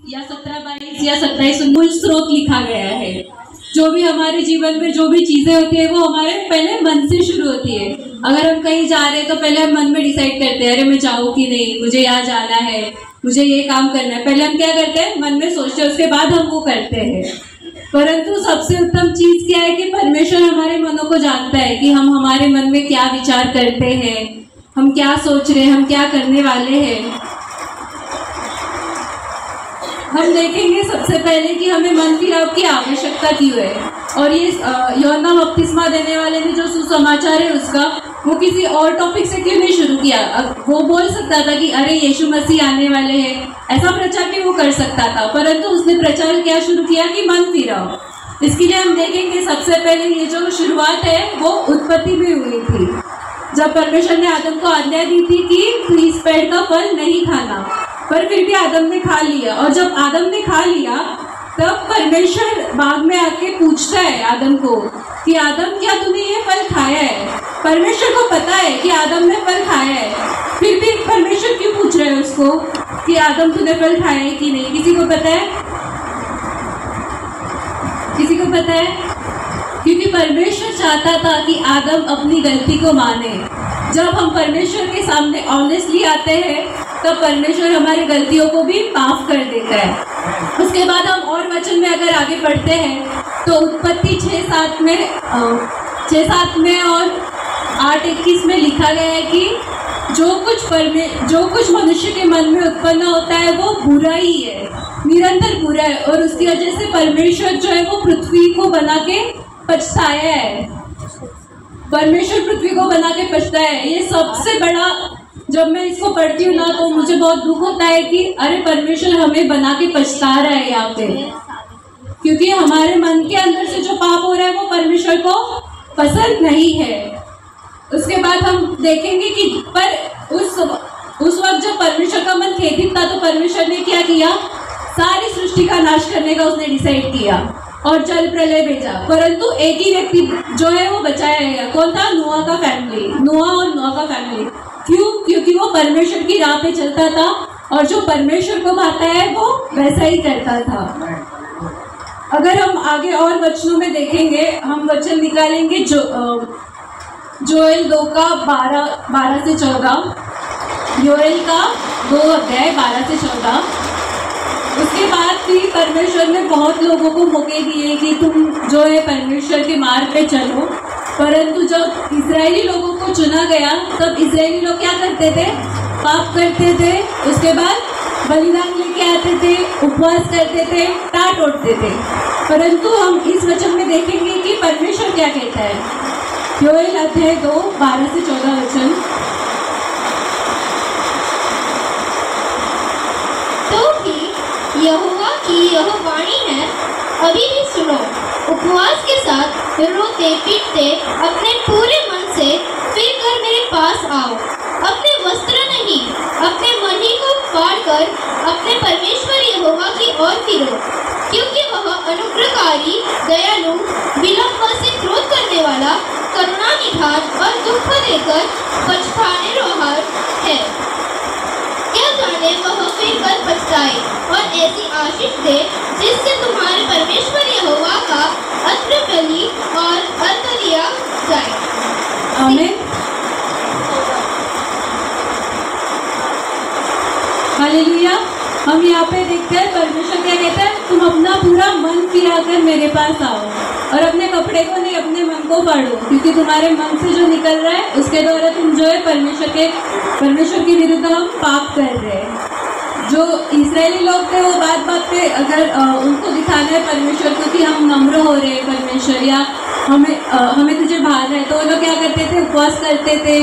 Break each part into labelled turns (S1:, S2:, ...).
S1: या 17, 22 या 27 मूल स्रोत लिखा गया है। जो भी हमारे जीवन में जो भी चीजें होती है वो हमारे पहले मन से शुरू होती है। अगर हम कहीं जा रहे हैं तो पहले हम मन में डिसाइड करते हैं, अरे मैं जाऊँ कि नहीं, मुझे यहाँ जाना है, मुझे ये काम करना है। पहले हम क्या करते हैं, मन में सोचते हैं, उसके बाद हम वो करते हैं। परंतु सबसे उत्तम चीज क्या है कि परमेश्वर हमारे मनों को जानता है कि हम हमारे मन में क्या विचार करते हैं, हम क्या सोच रहे हैं, हम क्या करने वाले हैं। हम देखेंगे सबसे पहले कि हमें मन फिराव की आवश्यकता क्यों है। और ये यूहन्ना बपतिस्मा देने वाले ने जो सुसमाचार है उसका, वो किसी और टॉपिक से क्यों नहीं शुरू किया। वो बोल सकता था कि अरे यीशु मसीह आने वाले हैं, ऐसा प्रचार भी वो कर सकता था, परंतु उसने प्रचार क्या शुरू किया कि मन फिराव। इसके लिए हम देखेंगे सबसे पहले ये जो शुरुआत है वो उत्पत्ति में हुई थी, जब परमेश्वर ने आदम को आज्ञा दी थी कि तू इस पेड़ का फल नहीं खाना, पर फिर भी आदम ने खा लिया। और जब आदम ने खा लिया तब परमेश्वर बाग में आके पूछता है आदम को कि आदम क्या तूने ये फल खाया है। परमेश्वर को पता है कि आदम ने फल खाया है, फिर भी परमेश्वर क्यों पूछ रहे हैं उसको कि आदम तूने फल खाया है कि नहीं। किसी को पता है? किसी को पता है? क्योंकि परमेश्वर चाहता था कि आदम अपनी गलती को माने। जब हम परमेश्वर के सामने ऑनेस्टली आते हैं तब परमेश्वर हमारी गलतियों को भी माफ कर देता है। उसके बाद हम और वचन में अगर आगे बढ़ते हैं तो उत्पत्ति 6:7 में और 8:21 में लिखा गया है कि जो कुछ मनुष्य के मन में उत्पन्न होता है वो बुरा ही है, निरंतर बुरा है, और उसकी वजह से परमेश्वर जो है वो पृथ्वी को बना के पछताया है। परमेश्वर पृथ्वी को बना के पछताया है। ये सबसे बड़ा, जब मैं इसको पढ़ती हूँ ना तो मुझे बहुत दुख होता है कि अरे परमेश्वर हमें बना के पछता रहा है यहाँ पे, क्योंकि हमारे मन के अंदर से जो पाप हो रहा है वो परमेश्वर को पसंद नहीं है। उसके बाद हम देखेंगे कि पर उस वक्त जब परमेश्वर का मन खेदित था तो परमेश्वर ने क्या किया, सारी सृष्टि का नाश करने का उसने डिसाइड किया और जल प्रलय भेजा। परंतु एक ही व्यक्ति जो है वो बचाया गया। कौन था? नोआ का फैमिली, नोआ और नोआ का फैमिली। क्यों? क्योंकि वो परमेश्वर की राह पे चलता था और जो परमेश्वर को भाता है वो वैसा ही करता था। अगर हम आगे और वचनों में देखेंगे, हम वचन निकालेंगे जोएल 2 का 12 से 14, योएल का 2 अध्याय 12 से 14। उसके बाद भी परमेश्वर ने बहुत लोगों को मौके दिए कि तुम जो है परमेश्वर के मार्ग पे चलो, परंतु जब इजरायली लोगों को चुना गया तब इजरायली लोग क्या करते थे? पाप करते थे। उसके बाद बलिदान लेके आते थे, उपवास करते थे, टाट उठते थे। परंतु हम इस वचन में देखेंगे कि परमेश्वर क्या कहता है। योएल अध्याय 2 12 से 14 वचन।
S2: तो भी यहोवा की यह वाणी है, अभी भी सुनो, उपवास के साथ रोते पीटते अपने पूरे मन से फिर कर मेरे पास आओ। अपने वस्त्र नहीं, अपने मणि को फाड़ कर अपने परमेश्वर यहोवा की ओर फिरो, क्योंकि वह अनुग्रहकारी, दयालु, विलंब से क्रोध करने वाला, करुणा निधान और दुख देकर पछताने वाला है। क्या जाने वह फिर कर पछताए और ऐसी आशीष दे जिससे तुम्हारे परमेश्वर यहोवा का अत्र बलि और अर्घ दिया जाए।
S1: आमीन। हालेलुया। हम यहाँ पे देखते हैं परमेश्वर क्या कहता है, तुम अपना पूरा मन फिराकर मेरे पास आओ और अपने कपड़े को नहीं, अपने मन को फाड़ो, क्योंकि तुम्हारे मन से जो निकल रहा है उसके द्वारा तुम जो है परमेश्वर के विरुद्ध हम पाप कर रहे हैं। जो इजरायली लोग थे वो बात पे अगर उनको दिखाना है परमेश्वर को कि हम नम्र हो रहे हैं परमेश्वर, या हमें तुझे भार है, तो वो लोग क्या करते थे? उपवास करते थे।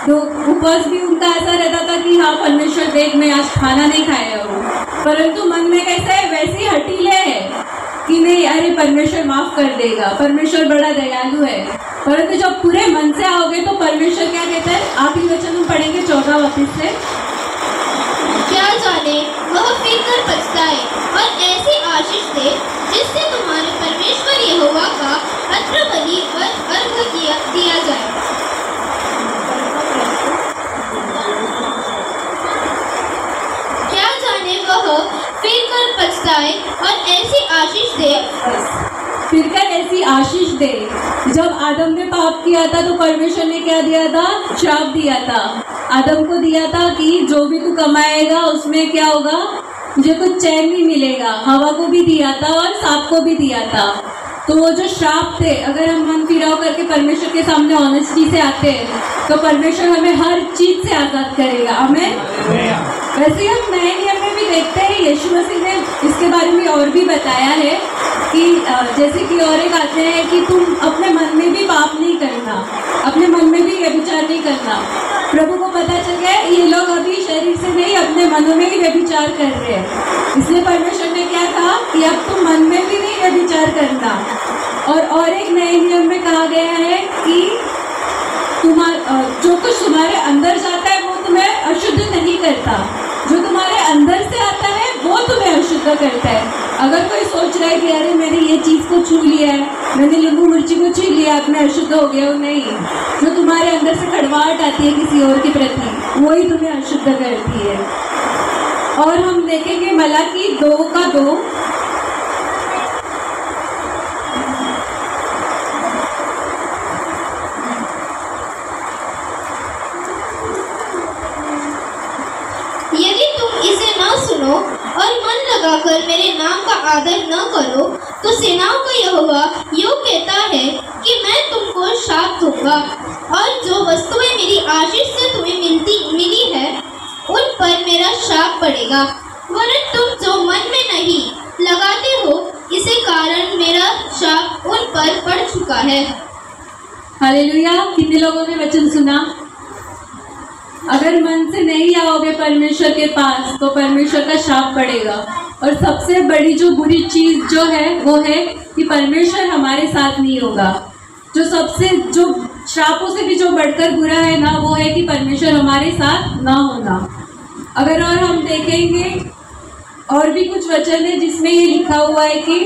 S1: तो उपवास भी उनका ऐसा रहता था कि हाँ परमेश्वर देख, मैं आज खाना नहीं खाया हूँ, परंतु मन में कैसा है? वैसे ही हठीले है कि नहीं, अरे परमेश्वर माफ कर देगा, परमेश्वर बड़ा दयालु है। परंतु जब पूरे मन से आओगे तो परमेश्वर क्या कहता है? आखिरी वचन हम पढ़ेंगे 14 वापस से।
S2: क्या जाने वह फिर कर पछताए और ऐसी आशीष दे जिससे तुम्हारे परमेश्वर यहोवा का अत्र बलि और अर्घ दिया जाए। क्या जाने वह फिर कर
S1: फिर कर ऐसी आशीष दे। जब आदम ने पाप किया था तो परमेश्वर ने क्या दिया था? श्राप दिया था। आदम को दिया था कि जो भी तू कमाएगा उसमें क्या होगा? तुझे कुछ चैन नहीं मिलेगा। हवा को भी दिया था और सांप को भी दिया था। तो वो जो श्राप थे, अगर हम मन फिराव करके परमेश्वर के सामने ऑनेस्टी से आते हैं तो परमेश्वर हमें हर चीज से आजाद करेगा। हमें वैसे हम नए नियम में भी देखते हैं, यीशु मसीह ने इसके बारे में और भी बताया है कि जैसे कि और एक आते हैं कि तुम अपने मन में भी पाप नहीं करना, अपने मन में भी व्यभिचार नहीं करना। प्रभु को पता चल गया ये लोग अभी शरीर से नहीं अपने मन में ही व्यभिचार कर रहे हैं, इसलिए परमेश्वर ने क्या कहा कि अब तुम मन में भी नहीं व्यभिचार करना। और एक नए नियम में कहा गया है कि जो कुछ तुम्हारे अंदर जाता है वो तुम्हें अशुद्ध नहीं करता, जो तुम्हारे अंदर से आता है वो तुम्हें अशुद्ध करता है। अगर कोई सोच रहा है कि अरे मैंने ये चीज़ को छू लिया है, मैंने नींबू मिर्ची को छू लिया, अब मैं अशुद्ध हो गया हूँ, नहीं। जो तुम्हारे अंदर से कड़वाहट आती है किसी और के प्रति, वही तुम्हें अशुद्ध करती है। और हम देखेंगे मलाकी 2:2,
S2: यदि तुम इसे न सुनो और मन लगाकर मेरे नाम का आदर न करो तो सेनाओं का यहोवा यूँ कहता है कि मैं तुमको शाप दूंगा और जो वस्तुएं मेरी आशीष से तुम्हें मिली है उन पर मेरा शाप पड़ेगा, वरन तुम जो मन में नहीं लगाते हो इसे कारण मेरा शाप उन पर पड़ चुका है।
S1: हालेलुया। कितने लोगों ने वचन सुना? अगर मन से नहीं आओगे परमेश्वर के पास तो परमेश्वर का शाप पड़ेगा। और सबसे बड़ी जो बुरी चीज जो है वो है कि परमेश्वर हमारे साथ नहीं होगा। जो श्रापों से भी जो बढ़कर बुरा है ना, वो है कि परमेश्वर हमारे साथ ना होना। अगर और हम देखेंगे और भी कुछ वचन है जिसमें ये लिखा हुआ है कि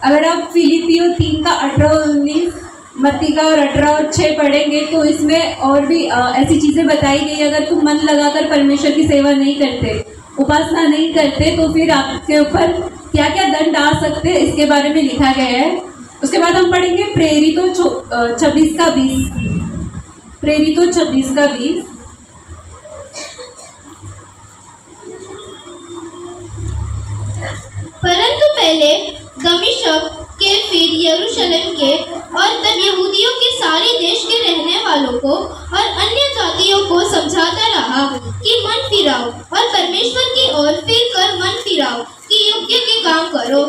S1: अगर आप फिलिपियो 3:18-19, मत्ती का और 18 और 6 पढ़ेंगे तो इसमें और भी ऐसी चीज़ें बताई गई। अगर तुम मन लगाकर परमेश्वर की सेवा नहीं करते, उपासना नहीं करते, तो फिर आपके ऊपर क्या क्या दंड आ सकते हैं इसके बारे में लिखा गया है। उसके बाद हम पढ़ेंगे प्रेरितों 26:20, प्रेरितों 26:20।
S2: परंतु पहले दमिश्क के, फिर यरूशलेम के और तब यहूदियों के सारे देश के रहने वालों को और अन्य जातियों को समझाता रहा कि मन फिराओ और परमेश्वर की ओर फिर कर मन फिराओ कि योग्य के काम करो।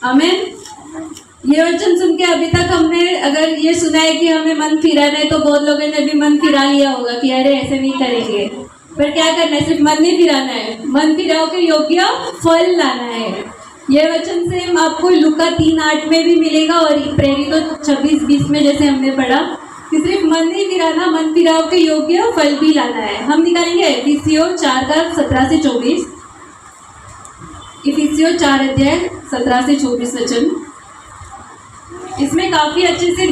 S1: आमीन। ये वचन सुन के अभी तक हमने अगर ये सुना है कि हमें मन फिराना है तो बहुत लोगों ने भी मन फिरा लिया होगा कि अरे ऐसे नहीं करेंगे। पर क्या करना है? सिर्फ मन नहीं फिराना है, मन फिराओ के योग्य फल लाना है। यह वचन से आपको लूका 3:8 में भी मिलेगा और प्रेरितों 26:20 में जैसे हमने पढ़ा कि सिर्फ मन नहीं फिराना, मन फिराओ के योग्य फल भी लाना है। हम निकालेंगे इफिसियों 4:17-24, इफिसियों 4:17-24 वचन। इसमें काफी अच्छे से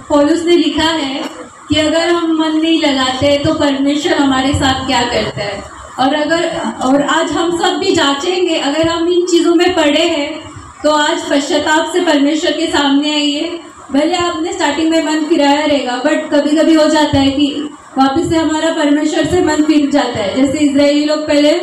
S1: पौलुस ने लिखा है कि अगर हम मन नहीं लगाते तो परमेश्वर हमारे साथ क्या करता है। और आज हम सब भी जांचेंगे, अगर हम इन चीज़ों में पड़े हैं तो आज पश्चाताप से परमेश्वर के सामने आइए। भले आपने स्टार्टिंग में मन फिराया रहेगा, बट कभी कभी हो जाता है कि वापस से हमारा परमेश्वर से मन फिर जाता है। जैसे इजरायली लोग पहले